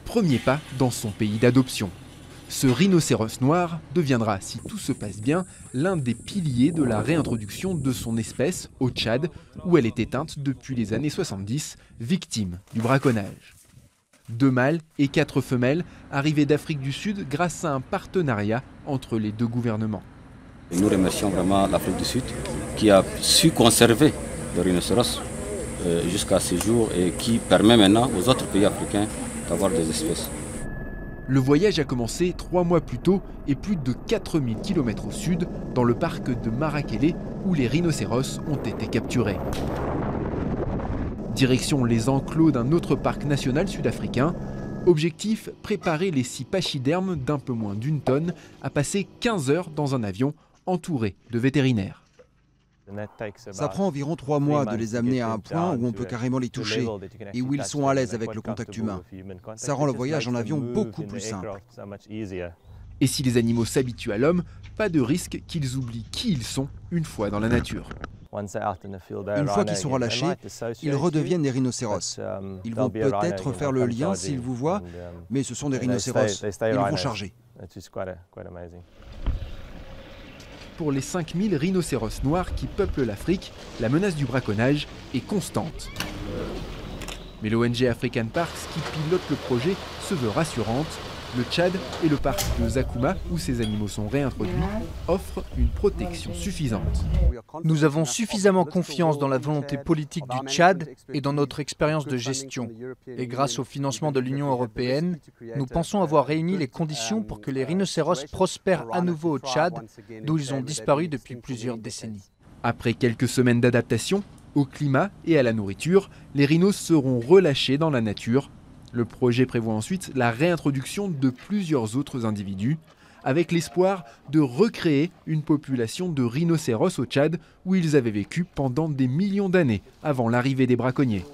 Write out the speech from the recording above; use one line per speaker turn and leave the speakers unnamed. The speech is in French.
premier pas dans son pays d'adoption. Ce rhinocéros noir deviendra, si tout se passe bien, l'un des piliers de la réintroduction de son espèce au Tchad, où elle est éteinte depuis les années 70, victime du braconnage. 2 mâles et 4 femelles arrivés d'Afrique du Sud grâce à un partenariat entre les deux gouvernements.
Nous remercions vraiment l'Afrique du Sud qui a su conserver le rhinocéros jusqu'à ce jour et qui permet maintenant aux autres pays africains d'avoir des espèces.
Le voyage a commencé 3 mois plus tôt et plus de 4000 km au sud, dans le parc de Marakele, où les rhinocéros ont été capturés. Direction les enclos d'un autre parc national sud-africain. Objectif, préparer les 6 pachydermes d'un peu moins d'1 tonne à passer 15 heures dans un avion entouré de vétérinaires.
Ça prend environ 3 mois de les amener à un point où on peut carrément les toucher et où ils sont à l'aise avec le contact humain. Ça rend le voyage en avion beaucoup plus simple.
Et si les animaux s'habituent à l'homme, pas de risque qu'ils oublient qui ils sont une fois dans la nature.
Une fois qu'ils sont relâchés, ils redeviennent des rhinocéros. Ils vont peut-être faire le lien s'ils vous voient, mais ce sont des rhinocéros. Ils vont charger.
Pour les 5000 rhinocéros noirs qui peuplent l'Afrique, la menace du braconnage est constante. Mais l'ONG African Parks qui pilote le projet se veut rassurante. Le Tchad et le parc de Zakouma, où ces animaux sont réintroduits, offrent une protection suffisante.
Nous avons suffisamment confiance dans la volonté politique du Tchad et dans notre expérience de gestion. Et grâce au financement de l'Union européenne, nous pensons avoir réuni les conditions pour que les rhinocéros prospèrent à nouveau au Tchad, d'où ils ont disparu depuis plusieurs décennies.
Après quelques semaines d'adaptation au climat et à la nourriture, les rhinos seront relâchés dans la nature. Le projet prévoit ensuite la réintroduction de plusieurs autres individus, avec l'espoir de recréer une population de rhinocéros au Tchad où ils avaient vécu pendant des millions d'années avant l'arrivée des braconniers.